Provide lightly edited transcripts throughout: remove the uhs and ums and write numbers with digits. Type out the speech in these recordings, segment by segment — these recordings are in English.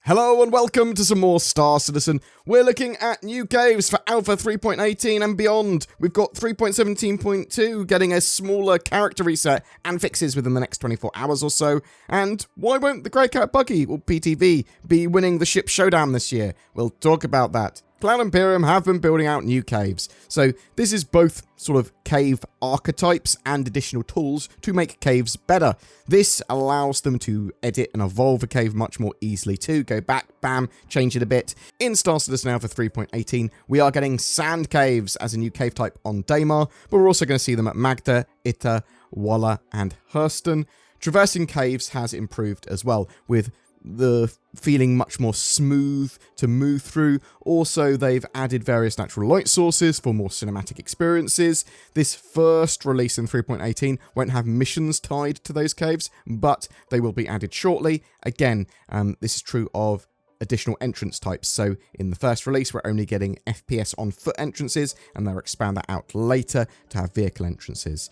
Hello and welcome to some more Star Citizen. We're looking at new caves for Alpha 3.18 and beyond. We've got 3.17.2 getting a smaller character reset and fixes within the next 24 hours or so. And why won't the GreyCat Buggy, or PTV, be winning the ship Showdown this year? We'll talk about that. Cloud Imperium have been building out new caves. So this is both sort of cave archetypes and additional tools to make caves better. This allows them to edit and evolve a cave much more easily too. Go back, bam, change it a bit. In Star Citizen Alpha 3.18, we are getting sand caves as a new cave type on Daymar, but we're also going to see them at Magda, Itta, Walla, and Hurston. Traversing caves has improved as well, with the feeling much more smooth to move through. Also, they've added various natural light sources for more cinematic experiences. This first release in 3.18 won't have missions tied to those caves, but they will be added shortly. Again, this is true of additional entrance types. So in the first release, we're only getting FPS on foot entrances, and they'll expand that out later to have vehicle entrances.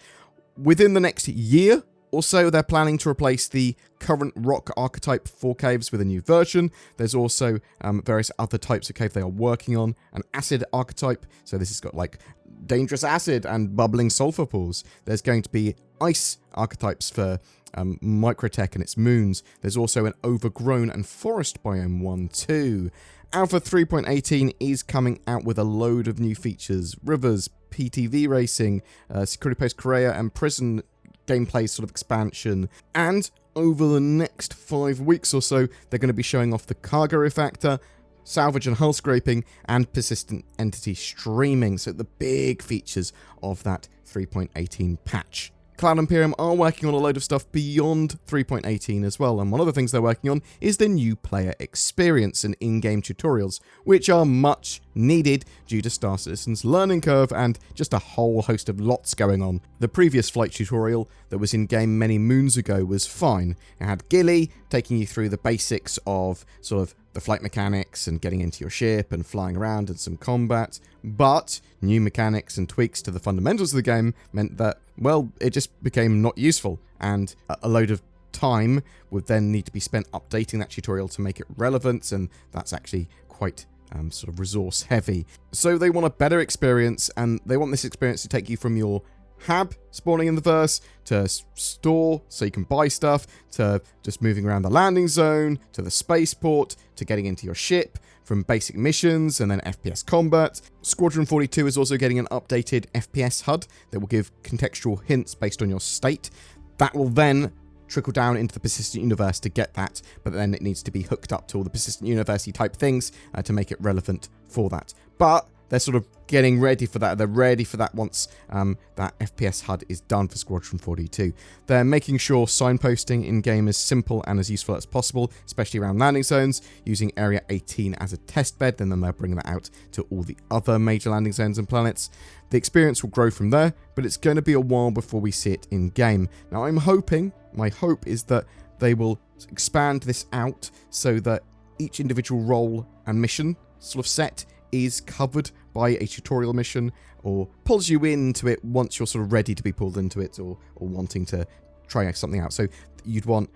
Within the next year, also, they're planning to replace the current rock archetype for caves with a new version. There's also various other types of cave they are working on. An acid archetype, so this has got like dangerous acid and bubbling sulfur pools. There's going to be ice archetypes for Microtech and its moons. There's also an overgrown and forest biome one too. Alpha 3.18 is coming out with a load of new features. Rivers, PTV racing, Security Post Korea, and prison gameplay sort of expansion. And over the next 5 weeks or so, they're going to be showing off the cargo refactor, salvage and hull scraping, and persistent entity streaming. So the big features of that 3.18 patch. Cloud Imperium are working on a load of stuff beyond 3.18 as well, and one of the things they're working on is the new player experience and in-game tutorials, which are much needed due to Star Citizen's learning curve and just a whole host of lots going on. The previous flight tutorial that was in-game many moons ago was fine. It had Gilly taking you through the basics of sort of the flight mechanics and getting into your ship and flying around and some combat, but new mechanics and tweaks to the fundamentals of the game meant that, well, it just became not useful, and a load of time would then need to be spent updating that tutorial to make it relevant, and that's actually quite sort of resource heavy. So they want a better experience, and they want this experience to take you from your hab spawning in the verse to store so you can buy stuff, to just moving around the landing zone, to the spaceport, to getting into your ship, from basic missions and then FPS combat. Squadron 42 is also getting an updated FPS HUD that will give contextual hints based on your state. That will then trickle down into the persistent universe to get that, but then it needs to be hooked up to all the persistent university type things to make it relevant for that. But they're sort of getting ready for that. They're ready for that once that FPS HUD is done for Squadron 42. They're making sure signposting in-game is simple and as useful as possible, especially around landing zones, using Area 18 as a test bed, and then they're bringing that out to all the other major landing zones and planets. The experience will grow from there, but it's going to be a while before we see it in-game. Now, my hope is that they will expand this out so that each individual role and mission sort of set is covered by a tutorial mission, or pulls you into it once you're sort of ready to be pulled into it, or wanting to try something out. So you'd want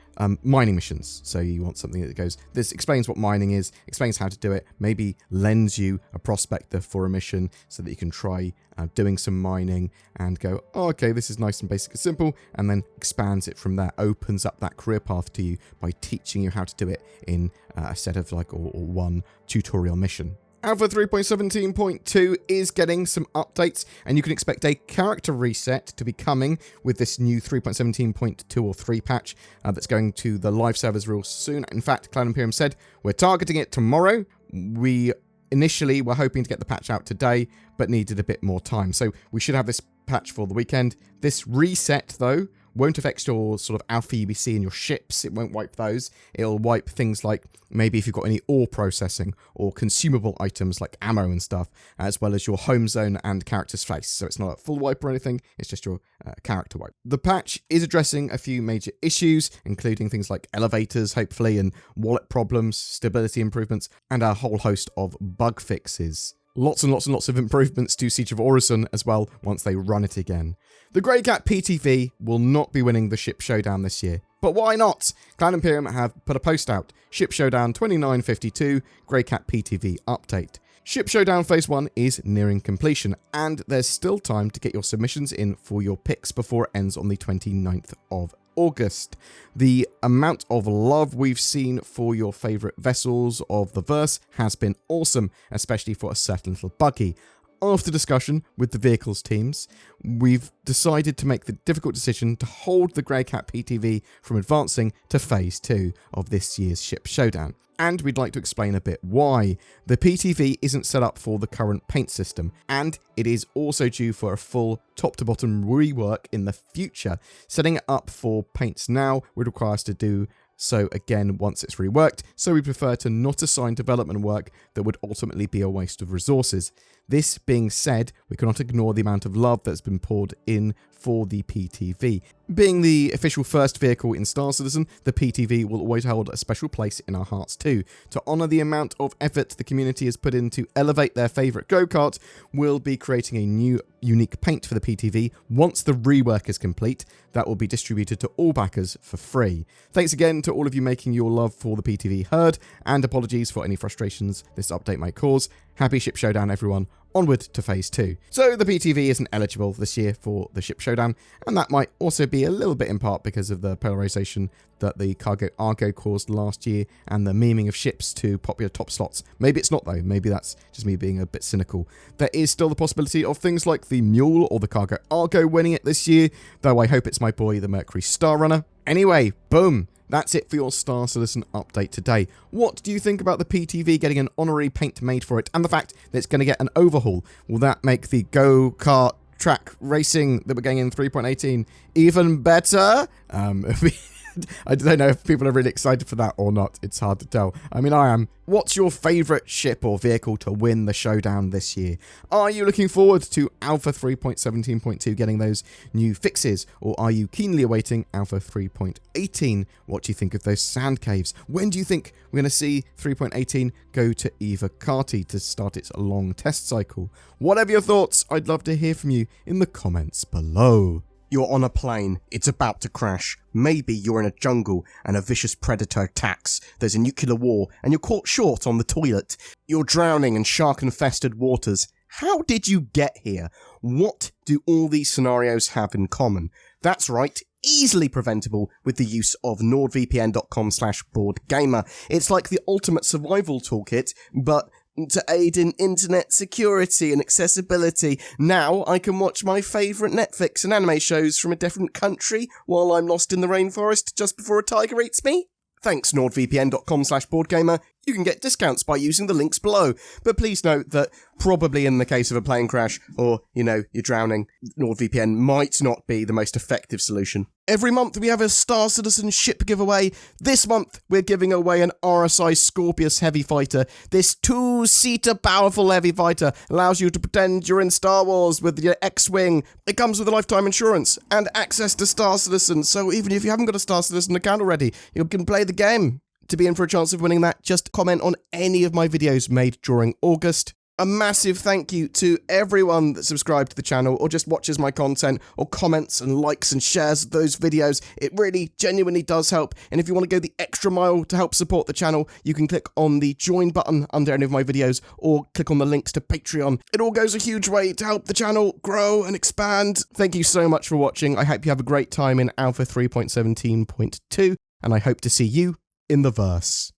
mining missions. So you want something that goes, this explains what mining is, explains how to do it, maybe lends you a prospector for a mission so that you can try doing some mining and go, oh, okay, this is nice and basic and simple, and then expands it from there, opens up that career path to you by teaching you how to do it in a set of like or one tutorial mission. Alpha 3.17.2 is getting some updates, and you can expect a character reset to be coming with this new 3.17.2 or 3 patch that's going to the live servers real soon. In fact, Cloud Imperium said we're targeting it tomorrow. We initially were hoping to get the patch out today, but needed a bit more time. So we should have this patch for the weekend. This reset, though, won't affect your sort of alpha UBC in your ships. It won't wipe those. It'll wipe things like maybe if you've got any ore processing or consumable items like ammo and stuff, as well as your home zone and character's face. So it's not a full wipe or anything. It's just your character wipe. The patch is addressing a few major issues, including things like elevators, hopefully, and wallet problems, stability improvements, and a whole host of bug fixes. Lots and lots and lots of improvements to Siege of Orison as well once they run it again. The GreyCat PTV will not be winning the ship Showdown this year. But why not? Cloud Imperium have put a post out. Ship Showdown 2952 GreyCat PTV update. Ship Showdown Phase 1 is nearing completion, and there's still time to get your submissions in for your picks before it ends on the 29th of August. The amount of love we've seen for your favourite vessels of the verse has been awesome, especially for a certain little buggy. After discussion with the vehicles teams, we've decided to make the difficult decision to hold the GreyCat PTV from advancing to Phase 2 of this year's Ship Showdown. And we'd like to explain a bit why. The PTV isn't set up for the current paint system, and it is also due for a full top-to-bottom rework in the future. Setting it up for paints now would require us to do so again once it's reworked, so we prefer to not assign development work that would ultimately be a waste of resources. This being said, we cannot ignore the amount of love that's been poured in for the PTV. Being the official first vehicle in Star Citizen, the PTV will always hold a special place in our hearts too. To honour the amount of effort the community has put in to elevate their favourite go-kart, we'll be creating a new unique paint for the PTV once the rework is complete. That will be distributed to all backers for free. Thanks again to all of you making your love for the PTV heard, and apologies for any frustrations this update might cause. Happy Ship Showdown, everyone. Onward to Phase 2. So the PTV isn't eligible this year for the Ship Showdown, and that might also be a little bit in part because of the polarization that the Cargo Argo caused last year and the memeing of ships to popular top slots. Maybe it's not though, maybe that's just me being a bit cynical. There is still the possibility of things like the Mule or the Cargo Argo winning it this year, though I hope it's my boy the Mercury Star Runner. Anyway, boom! That's it for your Star Citizen update today. What do you think about the PTV getting an honorary paint made for it and the fact that it's going to get an overhaul? Will that make the go-kart track racing that we're getting in 3.18 even better? I don't know if people are really excited for that or not. It's hard to tell. I mean, I am. What's your favourite ship or vehicle to win the showdown this year? Are you looking forward to Alpha 3.17.2 getting those new fixes? Or are you keenly awaiting Alpha 3.18? What do you think of those sand caves? When do you think we're going to see 3.18 go to Eva Carty to start its long test cycle? Whatever your thoughts, I'd love to hear from you in the comments below. You're on a plane, it's about to crash. Maybe you're in a jungle and a vicious predator attacks. There's a nuclear war and you're caught short on the toilet. You're drowning in shark-infested waters. How did you get here? What do all these scenarios have in common? That's right, easily preventable with the use of nordvpn.com/BoredGamer. It's like the ultimate survival toolkit, but to aid in internet security and accessibility. Now I can watch my favourite Netflix and anime shows from a different country while I'm lost in the rainforest just before a tiger eats me. Thanks nordvpn.com/BoredGamer. You can get discounts by using the links below. But please note that probably in the case of a plane crash or, you're drowning, NordVPN might not be the most effective solution. Every month we have a Star Citizen ship giveaway. This month we're giving away an RSI Scorpius heavy fighter. This 2-seater powerful heavy fighter allows you to pretend you're in Star Wars with your X-Wing. It comes with a lifetime insurance and access to Star Citizen, so even if you haven't got a Star Citizen account already, you can play the game. To be in for a chance of winning that, just comment on any of my videos made during August. A massive thank you to everyone that subscribed to the channel or just watches my content or comments and likes and shares those videos. It really genuinely does help. And if you want to go the extra mile to help support the channel, you can click on the join button under any of my videos or click on the links to Patreon. It all goes a huge way to help the channel grow and expand. Thank you so much for watching. I hope you have a great time in Alpha 3.17.2 and I hope to see you in the verse.